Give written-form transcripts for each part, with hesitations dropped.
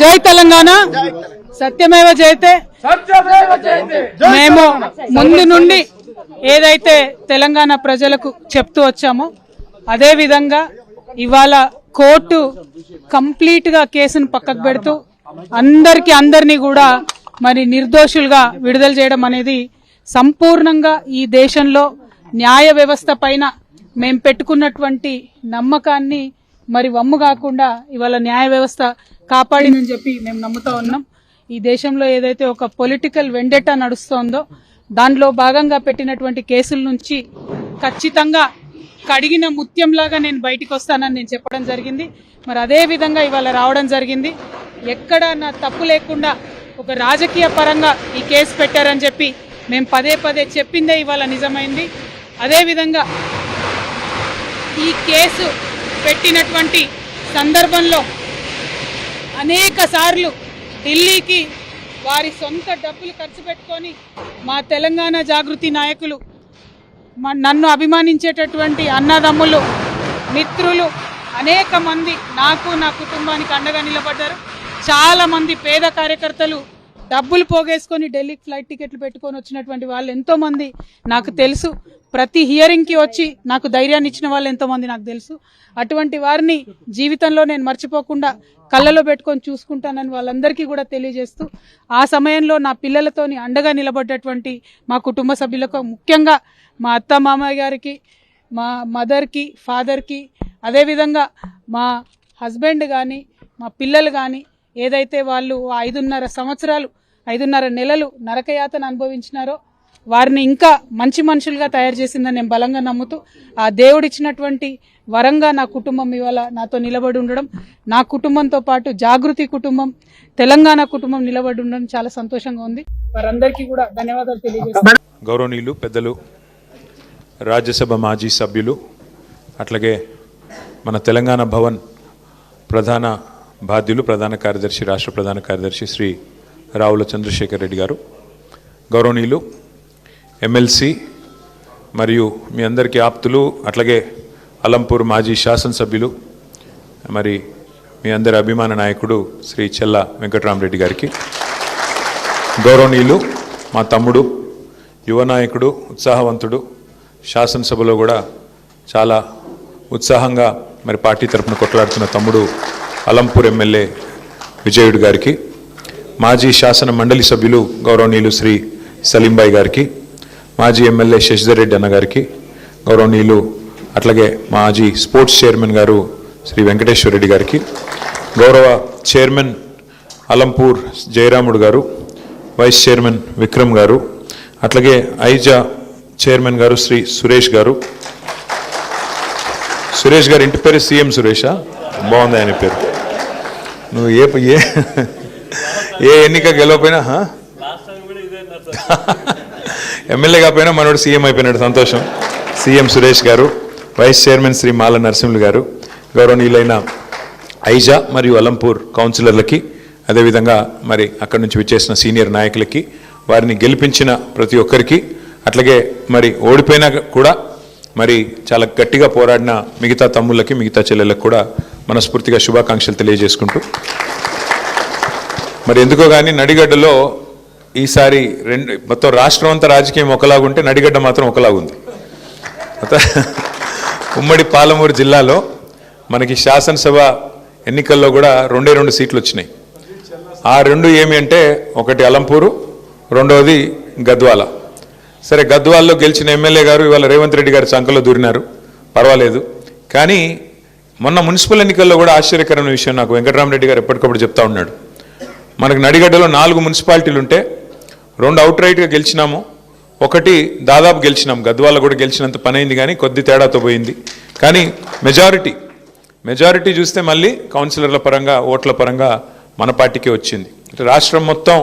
జై తెలంగాణ, సత్యమేవ జయతే. మేము ముందు నుండి ఏదైతే తెలంగాణ ప్రజలకు చెప్తూ వచ్చామో అదే విధంగా ఇవాళ కోర్టు కంప్లీట్ గా కేసును పక్కకు పెడుతూ అందరినీ కూడా మరి నిర్దోషులుగా విడుదల చేయడం అనేది సంపూర్ణంగా ఈ దేశంలో న్యాయ వ్యవస్థ పైన మేము పెట్టుకున్నటువంటి నమ్మకాన్ని మరి వమ్ము కాకుండా ఇవాళ న్యాయ వ్యవస్థ కాపాడిందని చెప్పి మేము నమ్ముతా ఉన్నాం. ఈ దేశంలో ఏదైతే ఒక పొలిటికల్ వెండెటా నడుస్తోందో దానిలో భాగంగా పెట్టినటువంటి కేసుల నుంచి ఖచ్చితంగా కడిగిన ముత్యంలాగా నేను బయటికి వస్తానని నేను చెప్పడం జరిగింది. మరి అదే విధంగా ఇవాళ రావడం జరిగింది. ఎక్కడ నా తప్పు లేకుండా ఒక రాజకీయ పరంగా ఈ కేసు పెట్టారని చెప్పి మేము పదే పదే చెప్పిందే ఇవాళ నిజమైంది. అదేవిధంగా ఈ కేసు పెట్టినటువంటి సందర్భంలో అనేక సార్లు ఢిల్లీకి వారి సొంత డబ్బులు ఖర్చు పెట్టుకొని మా తెలంగాణ జాగృతి నాయకులు, నన్ను అభిమానించేటటువంటి అన్నదమ్ములు, మిత్రులు అనేక మంది నాకు నా కుటుంబానికి అండగా నిలబడ్డారు. చాలా మంది పేద కార్యకర్తలు డబ్బులు పోగేసుకొని ఢిల్లీకి ఫ్లైట్ టికెట్లు పెట్టుకొని వచ్చినటువంటి వాళ్ళు ఎంతో మంది నాకు తెలుసు. ప్రతి హియరింగ్కి వచ్చి నాకు ధైర్యాన్ని ఇచ్చిన వాళ్ళు ఎంతో మంది నాకు తెలుసు. అటువంటి వారిని జీవితంలో నేను మర్చిపోకుండా కళ్ళలో పెట్టుకొని చూసుకుంటానని వాళ్ళందరికీ కూడా తెలియజేస్తూ, ఆ సమయంలో నా పిల్లలతోని అండగా నిలబడ్డటువంటి మా కుటుంబ సభ్యులకు, ముఖ్యంగా మా అత్త మామయ్య గారికి, మా మదర్కి, ఫాదర్కి, అదేవిధంగా మా హస్బెండ్ కానీ మా పిల్లలు కానీ ఏదైతే వాళ్ళు 5.5 సంవత్సరాలు 5.5 నెలలు నరకయాతన అనుభవించినారో వారిని ఇంకా మంచి మనుషులుగా తయారు చేసిందని నేను బలంగా నమ్ముతూ, ఆ దేవుడిచ్చినటువంటి వరంగా నా కుటుంబం ఇవాళ నాతో నిలబడి ఉండడం, నా కుటుంబంతో పాటు జాగృతి కుటుంబం, తెలంగాణ కుటుంబం నిలబడి ఉండడం చాలా సంతోషంగా ఉంది. వారందరికీ కూడా ధన్యవాదాలు తెలియజేస్తాను. గౌరవనీయులు పెద్దలు, రాజ్యసభ మాజీ సభ్యులు, అట్లాగే మన తెలంగాణ భవన్ ప్రధాన బాధ్యులు, ప్రధాన కార్యదర్శి, రాష్ట్ర ప్రధాన కార్యదర్శి శ్రీ రావుల చంద్రశేఖర్ రెడ్డి గారు, గౌరవనీయులు ఎమ్మెల్సీ మరియు మీ అందరికీ ఆప్తులు, అట్లాగే అలంపూర్ మాజీ శాసనసభ్యులు, మరి మీ అందరి అభిమాన నాయకుడు శ్రీ చెల్ల వెంకటరామరెడ్డి గారికి, గౌరవనీయులు మా తమ్ముడు, యువ నాయకుడు, ఉత్సాహవంతుడు, శాసనసభలో కూడా చాలా ఉత్సాహంగా మరి పార్టీ తరఫున కొట్లాడుతున్న తమ్ముడు అలంపూర్ ఎమ్మెల్యే విజయుడు గారికి, మాజీ శాసన మండలి సభ్యులు గౌరవనీయులు శ్రీ సలీంబాయి గారికి, మాజీ ఎమ్మెల్యే శశిధర్ రెడ్డి అన్న గారికి, గౌరవనీయులు అట్లాగే మాజీ స్పోర్ట్స్ చైర్మన్ గారు శ్రీ వెంకటేశ్వర రెడ్డి గారికి, గౌరవ చైర్మన్ అలంపూర్ జయరాముడు గారు, వైస్ చైర్మన్ విక్రమ్ గారు, అట్లాగే ఐజా చైర్మన్ గారు శ్రీ సురేష్ గారు. సురేష్ గారు ఇంటి పేరు సీఎం సురేషా? బాగుంది ఆయన పేరు. నువ్వు ఏ ఎన్నిక గెలవపోయినా ఎమ్మెల్యే కాకపోయినా మనోడు సీఎం అయిపోయినాడు, సంతోషం. సీఎం సురేష్ గారు, వైస్ చైర్మన్ శ్రీ మాల నరసింహులు గారు, గౌరవనీయులైన ఐజా మరియు అలంపూర్ కౌన్సిలర్లకి, అదేవిధంగా మరి అక్కడి నుంచి విచ్చేసిన సీనియర్ నాయకులకి, వారిని గెలిపించిన ప్రతి ఒక్కరికి, అట్లాగే మరి ఓడిపోయినా కూడా మరి చాలా గట్టిగా పోరాడిన మిగతా తమ్ముళ్ళకి, మిగతా చెల్లెళ్ళకి కూడా మనస్ఫూర్తిగా శుభాకాంక్షలు తెలియజేసుకుంటూ, మరి ఎందుకో కానీ నడిగడ్డలో ఈసారి మొత్తం రాష్ట్రం అంతా రాజకీయం ఒకలాగుంటే నడిగడ్డ మాత్రం ఒకలాగుంది. ఉమ్మడి పాలమూరు జిల్లాలో మనకి శాసనసభ ఎన్నికల్లో కూడా 2 సీట్లు వచ్చినాయి. ఆ 2 ఏమి అంటే, ఒకటి అలంపూరు, రెండవది గద్వాల. సరే, గద్వాల్లో గెలిచిన ఎమ్మెల్యే గారు ఇవాళ రేవంత్ రెడ్డి గారి సంఖలో దూరినారు, పర్వాలేదు. కానీ మొన్న మున్సిపల్ ఎన్నికల్లో కూడా ఆశ్చర్యకరమైన విషయం నాకు వెంకటరామరెడ్డి గారు ఎప్పటికప్పుడు చెప్తా ఉన్నాడు. మనకు నడిగడ్డలో 4 మున్సిపాలిటీలు ఉంటే 2 అవుట్ రైట్గా గెలిచినాము, 1 దాదాపు గెలిచినాం. గద్వాల కూడా గెలిచినంత పని అయింది, కానీ కొద్ది తేడాతో పోయింది. కానీ మెజారిటీ చూస్తే మళ్ళీ కౌన్సిలర్ల పరంగా, ఓట్ల పరంగా మన పార్టీకే వచ్చింది. రాష్ట్రం మొత్తం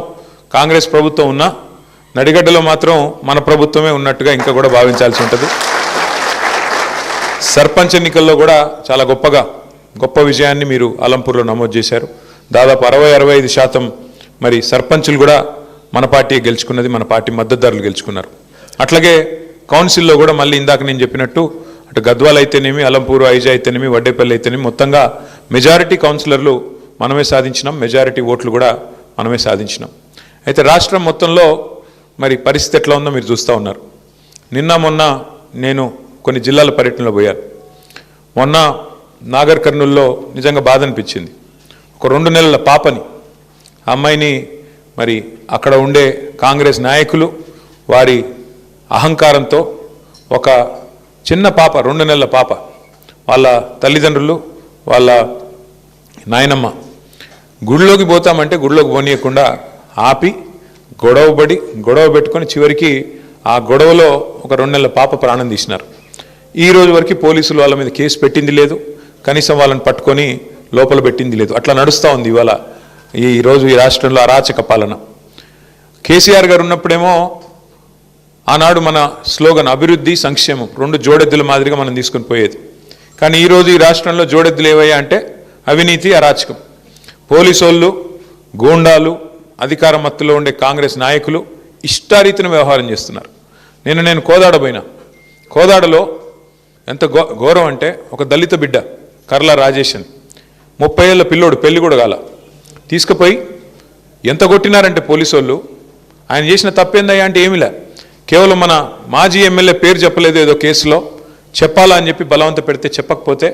కాంగ్రెస్ ప్రభుత్వం ఉన్నా నడిగడ్డలో మాత్రం మన ప్రభుత్వమే ఉన్నట్టుగా ఇంకా కూడా భావించాల్సి ఉంటుంది. సర్పంచ్ ఎన్నికల్లో కూడా చాలా గొప్ప విజయాన్ని మీరు అలంపూర్లో నమోదు చేశారు. దాదాపు 60-65% మరి సర్పంచులు కూడా మన పార్టీ గెలుచుకున్నది, మన పార్టీ మద్దతుదారులు గెలుచుకున్నారు. అట్లాగే కౌన్సిల్లో కూడా మళ్ళీ ఇందాక నేను చెప్పినట్టు అటు గద్వాల్ అయితేనేమి, అలంపూరు, ఐజా అయితేనేమి, వడ్డేపల్లి అయితేనేమి, మొత్తంగా మెజారిటీ కౌన్సిలర్లు మనమే సాధించినాం, మెజారిటీ ఓట్లు కూడా మనమే సాధించినాం. అయితే రాష్ట్రం మొత్తంలో మరి పరిస్థితి ఎట్లా ఉందో మీరు చూస్తూ ఉన్నారు. నిన్న మొన్న నేను కొన్ని జిల్లాల పర్యటనలో పోయాను. మొన్న నాగర్ కర్నూల్లో నిజంగా బాధ అనిపించింది. ఒక 2 నెలల పాపని, అమ్మాయిని మరి అక్కడ ఉండే కాంగ్రెస్ నాయకులు వారి అహంకారంతో, ఒక చిన్న పాప 2 నెలల పాప, వాళ్ళ తల్లిదండ్రులు వాళ్ళ నాయనమ్మ గుడిలోకి పోతామంటే గుడిలోకి పోనీయకుండా ఆపి గొడవ పెట్టుకొని చివరికి ఆ గొడవలో ఒక 2 నెలల పాప ప్రాణం తీసినారు. ఈ రోజు వరకు పోలీసులు వాళ్ళ మీద కేసు పెట్టింది లేదు, కనీసం వాళ్ళని పట్టుకొని లోపల పెట్టింది లేదు. అట్లా నడుస్తూ ఉంది ఇవాళ ఈరోజు ఈ రాష్ట్రంలో అరాచక పాలన. కేసీఆర్ గారు ఉన్నప్పుడేమో ఆనాడు మన స్లోగన్ అభివృద్ధి సంక్షేమం 2 జోడెద్దుల మాదిరిగా మనం తీసుకొని పోయేది. కానీ ఈరోజు ఈ రాష్ట్రంలో జోడెద్దులు ఏవయ్యా అంటే అవినీతి, అరాచకం. పోలీసు వాళ్ళు, గూండాలు, అధికార మత్తులో ఉండే కాంగ్రెస్ నాయకులు ఇష్టారీతిన వ్యవహారం చేస్తున్నారు. నేను కోదాడ పోయినా. కోదాడలో ఎంత ఘోరం అంటే, ఒక దళిత బిడ్డ కర్ల రాజేష్ అని 30 ఏళ్ళ పిల్లోడు, పెళ్లి కూడా కాల, తీసుకుపోయి ఎంత కొట్టినారంటే పోలీసు వాళ్ళు. ఆయన చేసిన తప్పేందయ్యా అంటే ఏమిలే, కేవలం మన మాజీ ఎమ్మెల్యే పేరు చెప్పలేదు ఏదో కేసులో, చెప్పాలా అని చెప్పి బలవంత పెడితే చెప్పకపోతే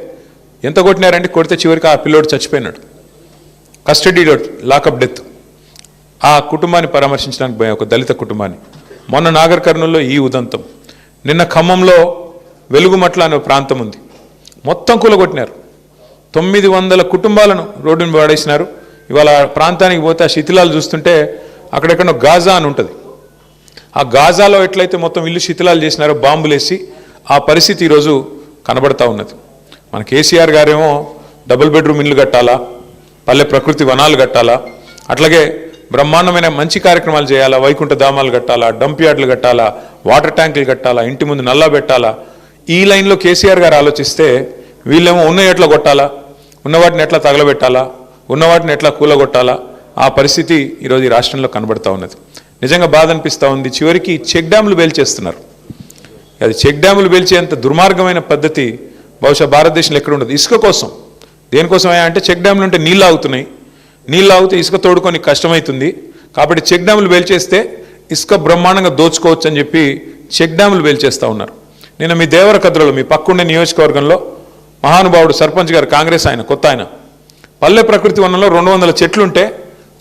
ఎంత కొట్టినారంటే, కొడితే చివరికి ఆ పిల్లోడు చచ్చిపోయినాడు. Custody lockup death. ఆ కుటుంబాన్ని పరామర్శించడానికి పోయాం, ఒక దళిత కుటుంబాన్ని. మొన్న నాగర్ కర్నూల్లో ఈ ఉదంతం. నిన్న ఖమ్మంలో వెలుగుమట్ల అనే ప్రాంతం ఉంది, మొత్తం కూలగొట్టినారు. 900 కుటుంబాలను రోడ్డును పడేసినారు. ఇవాళ ప్రాంతానికి పోతే ఆ శిథిలాలు చూస్తుంటే అక్కడెక్కడో గాజా అని ఉంటుంది. ఆ గాజాలో ఎట్లయితే మొత్తం ఇల్లు శిథిలాలు చేసినారో బాంబులేసి, ఆ పరిస్థితి ఈరోజు కనబడతా ఉన్నది. మన కేసీఆర్ గారేమో డబుల్ బెడ్రూమ్ ఇల్లు కట్టాలా, పల్లె ప్రకృతి వనాలు కట్టాలా, అట్లాగే బ్రహ్మాండమైన మంచి కార్యక్రమాలు చేయాలా, వైకుంఠ ధామాలు కట్టాలా, డంప్ యార్డులు కట్టాలా, వాటర్ ట్యాంకులు కట్టాలా, ఇంటి ముందు నల్లా పెట్టాలా. ఈ లైన్లో కేసీఆర్ గారు ఆలోచిస్తే వీళ్ళేమో ఉన్న ఎట్లా కొట్టాలా, ఉన్నవాటిని ఎట్లా తగలబెట్టాలా, ఉన్నవాటిని ఎట్లా కూలగొట్టాలా, ఆ పరిస్థితి ఈరోజు ఈ రాష్ట్రంలో కనబడతా ఉన్నది. నిజంగా బాధ అనిపిస్తూ ఉంది. చివరికి చెక్ డ్యాములు పేల్చేస్తున్నారు. అది చెక్ డ్యాములు పేల్చేంత దుర్మార్గమైన పద్ధతి బహుశా భారతదేశంలో ఎక్కడ ఉండదు. ఇసుక కోసం, దేనికోసం అంటే చెక్ డ్యాములు ఉంటే నీళ్ళు ఆగుతున్నాయి, నీళ్ళు ఆగితే ఇసుక తోడుకొని కష్టమవుతుంది కాబట్టి చెక్ డ్యాములు పేల్చేస్తే ఇసుక బ్రహ్మాండంగా దోచుకోవచ్చు అని చెప్పి చెక్ డ్యాములు పేల్చేస్తూ ఉన్నారు. నేను మీ దేవరకద్రలో, మీ పక్కుండే నియోజకవర్గంలో మహానుభావుడు సర్పంచ్ గారు, కాంగ్రెస్ ఆయన, కొత్త ఆయన, పల్లె ప్రకృతి వనంలో 200 చెట్లుంటే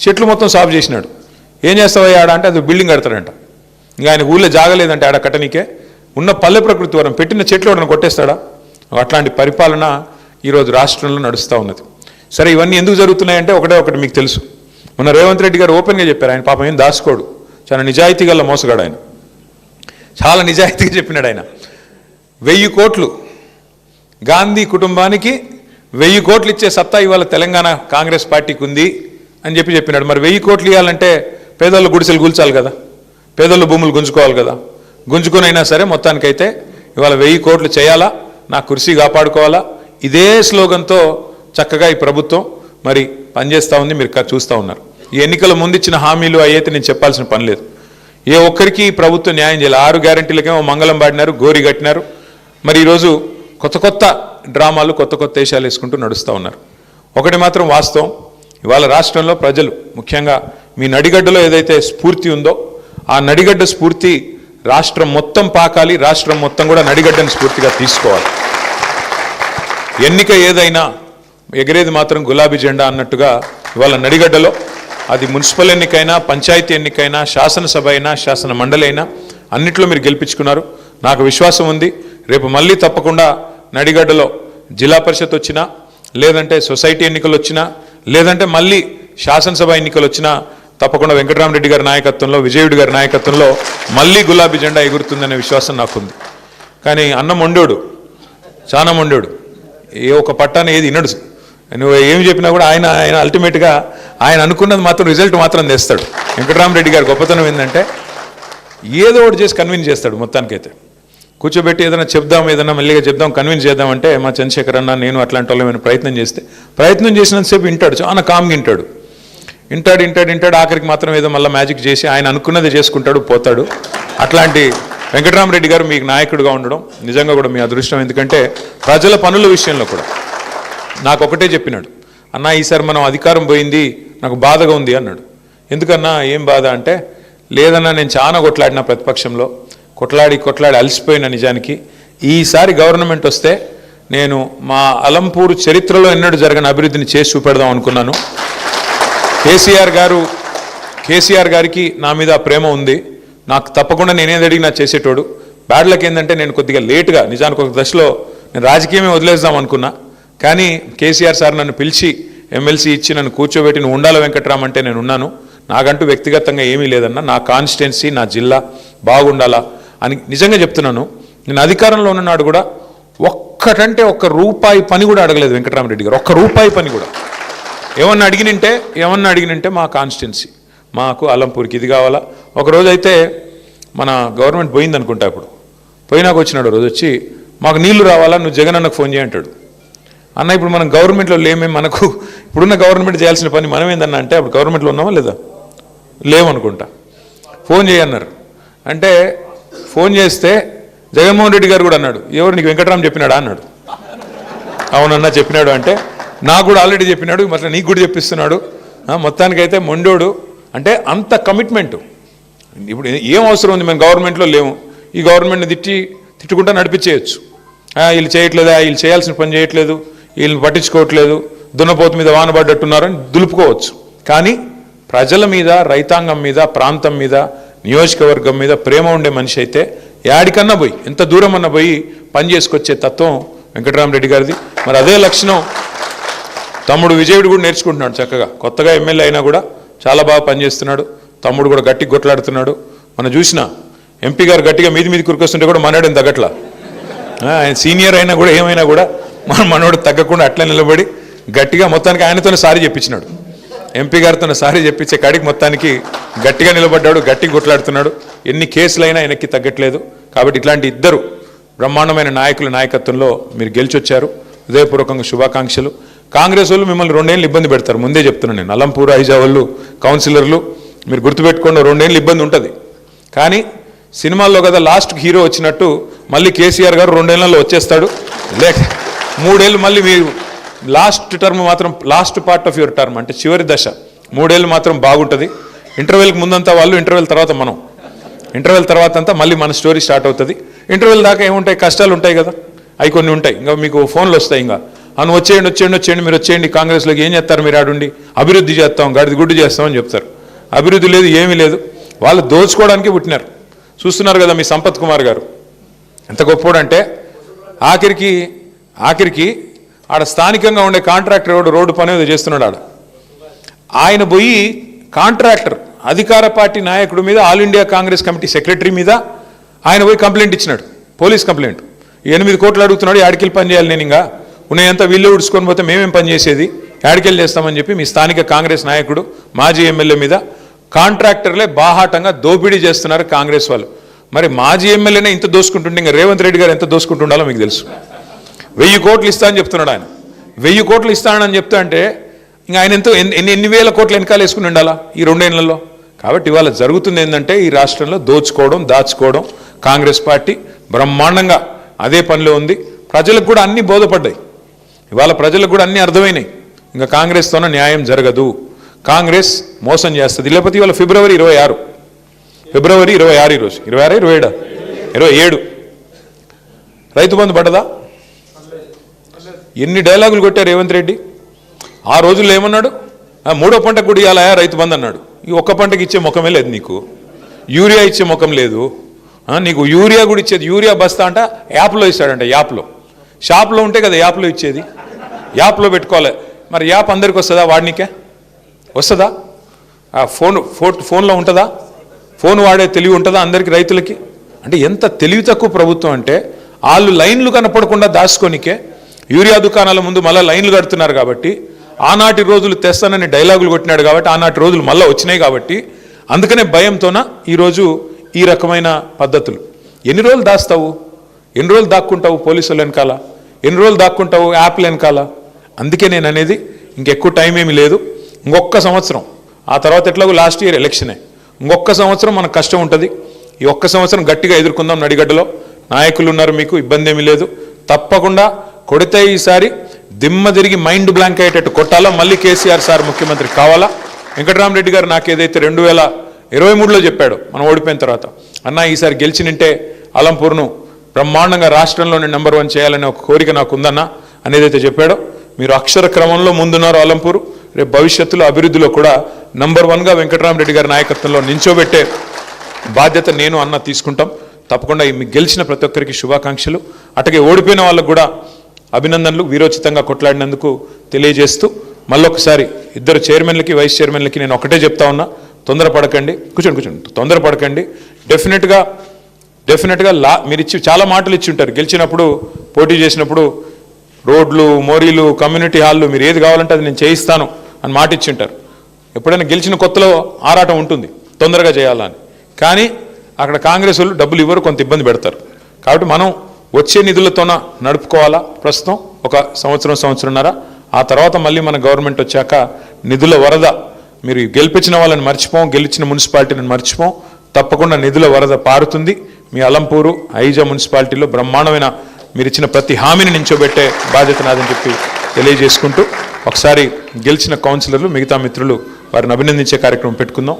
చెట్లు మొత్తం సాఫ్ చేసినాడు. ఏం చేస్తావయ్యా ఆడ అంటే అది బిల్డింగ్ కడతాడంట. ఇంకా ఆయన ఊళ్ళో జాగలేదంటే ఆడ కట్టనీకే, ఉన్న పల్లె ప్రకృతి వనం పెట్టిన చెట్లు వాడిని కొట్టేస్తాడా? అట్లాంటి పరిపాలన ఈరోజు రాష్ట్రంలో నడుస్తూ ఉన్నది. సరే, ఇవన్నీ ఎందుకు జరుగుతున్నాయంటే ఒకటి మీకు తెలుసు. మొన్న రేవంత్ రెడ్డి గారు ఓపెన్గా చెప్పారు, ఆయన పాపం ఏం దాచుకోడు, చాలా నిజాయితీ గల మోసగాడు ఆయన, చాలా నిజాయితీగా చెప్పినాడు ఆయన. 1000 కోట్లు గాంధీ కుటుంబానికి 1000 కోట్లు ఇచ్చే సత్తా ఇవాళ తెలంగాణ కాంగ్రెస్ పార్టీకి ఉంది అని చెప్పినాడు. మరి 1000 కోట్లు ఇవ్వాలంటే పేదోళ్ళు గుడిసెలు కూల్చాలి కదా, పేదోళ్ళు భూములు గుంజుకోవాలి కదా. గుంజుకునైనా సరే మొత్తానికైతే ఇవాళ 1000 కోట్లు చేయాలా, నా కుర్సీ కాపాడుకోవాలా, ఇదే స్లోగన్తో చక్కగా ఈ ప్రభుత్వం మరి పనిచేస్తూ ఉంది. మీరు చూస్తూ ఉన్నారు. ఈ ఎన్నికల ముందు ఇచ్చిన హామీలు అయితే నేను చెప్పాల్సిన పని లేదు. ఏ ఒక్కరికి ఈ ప్రభుత్వం న్యాయం చేయాలి. 6 గ్యారెంటీలకేమో మంగళం పాడినారు, గోరి కట్టినారు. మరి ఈరోజు కొత్త డ్రామాలు, కొత్త వేషాలు వేసుకుంటూ నడుస్తూ ఉన్నారు. ఒకటి మాత్రం వాస్తవం, ఇవాళ రాష్ట్రంలో ప్రజలు, ముఖ్యంగా మీ నడిగడ్డలో ఏదైతే స్ఫూర్తి ఉందో ఆ నడిగడ్డ స్ఫూర్తి రాష్ట్రం మొత్తం పాకాలి, రాష్ట్రం మొత్తం కూడా నడిగడ్డని స్ఫూర్తిగా తీసుకోవాలి. ఎన్నిక ఏదైనా ఎగిరేది మాత్రం గులాబీ జెండా అన్నట్టుగా ఇవాళ నడిగడ్డలో, అది మున్సిపల్ ఎన్నికైనా, పంచాయతీ ఎన్నికైనా, శాసనసభ అయినా, శాసన మండలి అయినా అన్నిట్లో మీరు గెలిపించుకున్నారు. నాకు విశ్వాసం ఉంది, రేపు మళ్ళీ తప్పకుండా నడిగడ్డలో జిల్లా పరిషత్ వచ్చినా, లేదంటే సొసైటీ ఎన్నికలు వచ్చినా, లేదంటే మళ్ళీ శాసనసభ ఎన్నికలు వచ్చినా తప్పకుండా వెంకటరామరెడ్డి గారి నాయకత్వంలో, విజయుడి గారి నాయకత్వంలో మళ్ళీ గులాబీ జెండా ఎగురుతుందనే విశ్వాసం నాకుంది. కానీ అన్నం వండోడు, చాలా వండోడు, ఏ ఒక పట్టాన్ని ఏది వినడు. నువ్వు ఏమి చెప్పినా కూడా ఆయన అల్టిమేట్గా ఆయన అనుకున్నది మాత్రం రిజల్ట్ మాత్రం తెస్తాడు. వెంకటరామరెడ్డి గారి గొప్పతనం ఏంటంటే ఏదో ఒకటి చేసి కన్విన్స్ చేస్తాడు. మొత్తానికైతే కూర్చోబెట్టి ఏదైనా చెప్దాం, ఏదైనా మెల్లిగా చెప్దాం, కన్విన్స్ చేద్దామంటే మా చంద్రశేఖర్ అన్న, నేను అట్లాంటి వాళ్ళు ఏమైనా ప్రయత్నం చేసినంతసేపు వింటాడు, చాలా కామ్గా వింటాడు. ఆఖరికి మాత్రం ఏదో మళ్ళీ మ్యాజిక్ చేసి ఆయన అనుకున్నది చేసుకుంటాడు, పోతాడు. అట్లాంటి వెంకటరామరెడ్డి గారు మీకు నాయకుడిగా ఉండడం నిజంగా కూడా మీ అదృష్టం. ఎందుకంటే ప్రజల పనుల విషయంలో కూడా నాకు ఒకటే చెప్పినాడు, అన్నా ఈసారి మనం అధికారం పోయింది, నాకు బాధగా ఉంది అన్నాడు. ఎందుకన్నా ఏం బాధ అంటే, లేదన్నా నేను చాలా కొట్లాడిన ప్రతిపక్షంలో, కొట్లాడి అలసిపోయిన. నిజానికి ఈసారి గవర్నమెంట్ వస్తే నేను మా అలంపూరు చరిత్రలో ఎన్నడూ జరగని అభివృద్ధిని చేసి చూపెడదాం అనుకున్నాను. కేసీఆర్ గారికి నా మీద ప్రేమ ఉంది, నాకు తప్పకుండా నేనేది అడిగినా చేసేటోడు. బ్యాడ్ లక్ ఏంటంటే నేను కొద్దిగా లేటుగా, నిజానికి ఒక దశలో నేను రాజకీయమే వదిలేద్దాం అనుకున్నా. కానీ కేసీఆర్ సార్ నన్ను పిలిచి ఎమ్మెల్సీ ఇచ్చి నన్ను కూర్చోబెట్టి నువ్వు ఉండాల వెంకట్రామ్ అంటే నేను ఉన్నాను. నాకంటూ వ్యక్తిగతంగా ఏమీ లేదన్నా, నా కాన్స్టిట్యున్సీ నా జిల్లా బాగుండాలా అని నిజంగా చెప్తున్నాను. నేను అధికారంలో ఉన్ననాడు కూడా ఒక్కటంటే ఒక్క రూపాయి పని కూడా అడగలేదు వెంకటరామరెడ్డి గారు, ఒక్క రూపాయి పని కూడా. ఏమన్నా అడిగినంటే మా కాన్స్టిట్యున్సీ, మాకు అలంపూర్కి ఇది కావాలా. ఒకరోజు అయితే మన గవర్నమెంట్ పోయింది అనుకుంటా, ఇప్పుడు పోయినాక వచ్చినాడు రోజు వచ్చి, మాకు నీళ్లు రావాలా, నువ్వు జగన్ అన్నకు ఫోన్ చేయంటాడు. అన్న ఇప్పుడు మనం గవర్నమెంట్లో లేమే, మనకు ఇప్పుడున్న గవర్నమెంట్ చేయాల్సిన పని మనం ఏందన్నా అంటే, అప్పుడు గవర్నమెంట్లో ఉన్నామా లేదా, లేవనుకుంటా. ఫోన్ చేయన్నారు అంటే ఫోన్ చేస్తే జగన్మోహన్ రెడ్డి గారు కూడా అన్నాడు, ఎవరు నీకు వెంకటరామ్ చెప్పినాడా అన్నాడు. అవునన్నా చెప్పినాడు అంటే, నాకు కూడా ఆల్రెడీ చెప్పినాడు, మరి నీకు కూడా చెప్పిస్తున్నాడు. మొత్తానికైతే మొండోడు అంటే అంత కమిట్మెంటు. ఇప్పుడు ఏం అవసరం ఉంది, మేము గవర్నమెంట్లో లేము, ఈ గవర్నమెంట్ని తిట్టుకుంటా నడిపించేయచ్చు. వీళ్ళు చేయట్లేదా, వీళ్ళు చేయాల్సిన పని చేయట్లేదు, వీళ్ళని పట్టించుకోవట్లేదు, దున్నపోతు మీద వానబడ్డట్టున్నారని దులుపుకోవచ్చు. కానీ ప్రజల మీద, రైతాంగం మీద, ప్రాంతం మీద, నియోజకవర్గం మీద ప్రేమ ఉండే మనిషి అయితే యాడికన్నా పోయి, ఎంత దూరం అన్నా పోయి పని చేసుకొచ్చే తత్వం వెంకటరామరెడ్డి గారిది. మరి అదే లక్షణం తమ్ముడు విజయుడు కూడా నేర్చుకుంటున్నాడు చక్కగా. కొత్తగా ఎమ్మెల్యే అయినా కూడా చాలా బాగా పనిచేస్తున్నాడు. తమ్ముడు కూడా గట్టిగా కొట్లాడుతున్నాడు. మనం చూసిన ఎంపీ గారు గట్టిగా మీది కురికొస్తుంటే కూడా మనోడేం తగ్గట్లా. ఆయన సీనియర్ అయినా కూడా ఏమైనా కూడా మనోడు తగ్గకుండా అట్లా నిలబడి గట్టిగా మొత్తానికి ఆయనతోనే సారీ చెప్పించినాడు. ఎంపీ గారితో సారీ చెప్పించే కాడికి మొత్తానికి గట్టిగా నిలబడ్డాడు, గట్టిగా కొట్లాడుతున్నాడు. ఎన్ని కేసులైనా ఆయనకి తగ్గట్లేదు. కాబట్టి ఇట్లాంటి ఇద్దరు బ్రహ్మాండమైన నాయకుల నాయకత్వంలో మీరు గెలిచొచ్చారు. హృదయపూర్వకంగా శుభాకాంక్షలు. కాంగ్రెస్ వాళ్ళు మిమ్మల్ని 2 ఏళ్ళు ఇబ్బంది పెడతారు, ముందే చెప్తున్నాను నేను. అలంపూర్ ఐజా వాళ్ళు కౌన్సిలర్లు మీరు గుర్తుపెట్టుకోండి, 2 ఏళ్ళు ఇబ్బంది ఉంటుంది. కానీ సినిమాల్లో కదా లాస్ట్కి హీరో వచ్చినట్టు మళ్ళీ కేసీఆర్ గారు 2 ఏళ్లలో వచ్చేస్తాడు. లేక 3 ఏళ్ళు మళ్ళీ మీరు లాస్ట్ టర్మ్ మాత్రం, last part of your term అంటే చివరి దశ 3 ఏళ్ళు మాత్రం బాగుంటుంది. ఇంటర్వెల్కి ముందంతా వాళ్ళు, ఇంటర్వెల్ తర్వాత మనం, ఇంటర్వెల్ తర్వాత అంతా మళ్ళీ మన స్టోరీ స్టార్ట్ అవుతుంది. ఇంటర్వెల్ దాకా ఏముంటాయి, కష్టాలు ఉంటాయి కదా, అవి కొన్ని ఉంటాయి. ఇంకా మీకు ఫోన్లు వస్తాయి, ఇంకా అను వచ్చేయండి మీరు వచ్చేయండి కాంగ్రెస్లోకి, ఏం చేస్తారు మీరు ఆడుండి, అభివృద్ధి చేస్తాం, గడిది గుడ్డు చేస్తామని చెప్తారు. అభివృద్ధి లేదు, ఏమీ లేదు. వాళ్ళు దోచుకోవడానికి పుట్టినారు. చూస్తున్నారు కదా మీ సంపత్ కుమార్ గారు ఎంత గొప్పోడంటే, ఆఖరికి ఆడ స్థానికంగా ఉండే కాంట్రాక్టర్ ఎవడు రోడ్డు పని ఏదో చేస్తున్నాడు ఆడ. ఆయన పోయి కాంట్రాక్టర్ అధికార పార్టీ నాయకుడి మీద, all India Congress committee secretary మీద ఆయన పోయి కంప్లైంట్ ఇచ్చినాడు, పోలీస్ కంప్లైంట్. 8 కోట్లు అడుగుతున్నాడు, యాడికెళ్ళి పని చేయాలి, నేను ఇంకా ఉన్నాయంతా వీళ్ళు ఉడుచుకొని పోతే మేమేం పని చేసేది, యాడికెళ్ళి చేస్తామని చెప్పి మీ స్థానిక కాంగ్రెస్ నాయకుడు, మాజీ ఎమ్మెల్యే మీద కాంట్రాక్టర్లే బాహాటంగా దోపిడీ చేస్తున్నారు కాంగ్రెస్ వాళ్ళు. మరి మాజీ ఎమ్మెల్యేనే ఇంత దోసుకుంటుండే ఇంకా రేవంత్ రెడ్డి గారు ఎంత దోసుకుంటుండాలో మీకు తెలుసు. 1000 కోట్లు ఇస్తా అని చెప్తున్నాడు ఆయన. 1000 కోట్లు ఇస్తానని చెప్తా అంటే ఇంకా ఆయన ఎంతో ఎన్ని వేల కోట్లు వెనకాల వేసుకుని ఉండాలా ఈ 2 ఏళ్లలో. కాబట్టి ఇవాళ జరుగుతుంది ఏంటంటే, ఈ రాష్ట్రంలో దోచుకోవడం, దాచుకోవడం. కాంగ్రెస్ పార్టీ బ్రహ్మాండంగా అదే పనిలో ఉంది. ప్రజలకు కూడా అన్నీ బోధపడ్డాయి. ఇవాళ ప్రజలకు కూడా అన్నీ అర్థమైనాయి. ఇంకా కాంగ్రెస్తోనే న్యాయం జరగదు, కాంగ్రెస్ మోసం చేస్తుంది. లేకపోతే ఇవాళ ఫిబ్రవరి 26 ఈరోజు 27 రైతు బంధు పడ్డదా? ఎన్ని డైలాగులు కొట్టారు రేవంత్ రెడ్డి. ఆ రోజుల్లో ఏమన్నాడు, 3వ పంటకు కూడా ఇవ్వాలా రైతు బంధు అన్నాడు. ఈ ఒక్క పంటకి ఇచ్చే ముఖమే లేదు నీకు, యూరియా ఇచ్చే ముఖం లేదు నీకు. యూరియా కూడా ఇచ్చేది, యూరియా బస్తా అంట యాప్లో ఇస్తాడంట. యాప్లో, షాప్లో ఉంటే కదా యాప్లో ఇచ్చేది, యాప్లో పెట్టుకోవాలి. మరి యాప్ అందరికి వస్తుందా, వాడినికే వస్తుందా? ఫోన్లో ఉంటుందా? ఫోన్ వాడే తెలివి ఉంటుందా అందరికీ, రైతులకి? అంటే ఎంత తెలివి తక్కువ ప్రభుత్వం అంటే, వాళ్ళు లైన్లు కనపడకుండా దాచుకోనికే యూరియా దుకాణాల ముందు మళ్ళీ లైన్లు కడుతున్నారు. కాబట్టి ఆనాటి రోజులు తెస్తానని డైలాగులు కొట్టినాడు కాబట్టి ఆనాటి రోజులు మళ్ళీ వచ్చినాయి. కాబట్టి అందుకనే భయంతోన ఈరోజు ఈ రకమైన పద్ధతులు. ఎన్ని రోజులు దాస్తావు, ఎన్ని రోజులు దాక్కుంటావు పోలీసులు వెనకాల, ఎన్ని రోజులు దాక్కుంటావు యాప్ల వెనకాల? అందుకే నేను అనేది ఇంకెక్కువ టైం ఏమీ లేదు, ఇంకొక సంవత్సరం. ఆ తర్వాత ఎట్లాగో లాస్ట్ ఇయర్ ఎలక్షనే, ఇంకొక సంవత్సరం మనకు కష్టం ఉంటుంది. ఈ ఒక్క సంవత్సరం గట్టిగా ఎదుర్కొందాం. నడిగడ్డలో నాయకులు ఉన్నారు, మీకు ఇబ్బంది ఏమీ లేదు. తప్పకుండా కొడితే ఈసారి దిమ్మ తిరిగి మైండ్ బ్లాంక్ అయ్యేటట్టు కొట్టాలా, మళ్ళీ కేసీఆర్ సార్ ముఖ్యమంత్రి కావాలా. వెంకటరామరెడ్డి గారు నాకు ఏదైతే 2023లో చెప్పాడు మనం ఓడిపోయిన తర్వాత, అన్న ఈసారి గెలిచినంటే అలంపూర్ను బ్రహ్మాండంగా రాష్ట్రంలోనే నెంబర్ 1 చేయాలనే ఒక కోరిక నాకు ఉందన్న అనేదైతే చెప్పాడో, మీరు అక్షర క్రమంలో ముందున్నారు అలంపూరు. రేపు భవిష్యత్తులో అభివృద్ధిలో కూడా నెంబర్ 1గా వెంకటరామరెడ్డి గారి నాయకత్వంలో నించోబెట్టే బాధ్యత నేను అన్న తీసుకుంటాం. తప్పకుండా మీకు గెలిచిన ప్రతి ఒక్కరికి శుభాకాంక్షలు. అటగే ఓడిపోయిన వాళ్ళకు కూడా అభినందనలు, వీరోచితంగా కొట్లాడినందుకు తెలియజేస్తూ మళ్ళొకసారి ఇద్దరు చైర్మన్లకి వైస్ చైర్మన్లకి నేను ఒకటే చెప్తా ఉన్నా, తొందరపడకండి. కూర్చోండి, తొందరపడకండి. డెఫినెట్గా మీరు చాలా మాటలు ఇచ్చి ఉంటారు. గెలిచినప్పుడు పోటీ చేసినప్పుడు రోడ్లు, మోరీలు, కమ్యూనిటీ హాళ్ళు మీరు ఏది కావాలంటే అది నేను చేయిస్తాను అని మాట ఇచ్చి ఉంటారు. ఎప్పుడైనా గెలిచిన కొత్తలో ఆరాటం ఉంటుంది తొందరగా చేయాలని, కానీ అక్కడ కాంగ్రెస్ వాళ్ళు డబ్బులు ఇవ్వరు, కొంత ఇబ్బంది పెడతారు. కాబట్టి మనం వచ్చే నిధులతోన నడుపుకోవాలా. ప్రస్తుతం ఒక సంవత్సరంన్నర, ఆ తర్వాత మళ్ళీ మన గవర్నమెంట్ వచ్చాక నిధుల వరద, మీరు గెలిపించిన వాళ్ళని మర్చిపోం, గెలిచిన మున్సిపాలిటీని మర్చిపోం, తప్పకుండా నిధుల వరద పారుతుంది. మీ అలంపూరు ఐజా మున్సిపాలిటీలో బ్రహ్మాండమైన మీరు ఇచ్చిన ప్రతి హామీని నించోబెట్టే బాధ్యత నాదని చెప్పి తెలియజేసుకుంటూ, ఒకసారి గెలిచిన కౌన్సిలర్లు మిగతా మిత్రులు వారిని అభినందించే కార్యక్రమం పెట్టుకుందాం.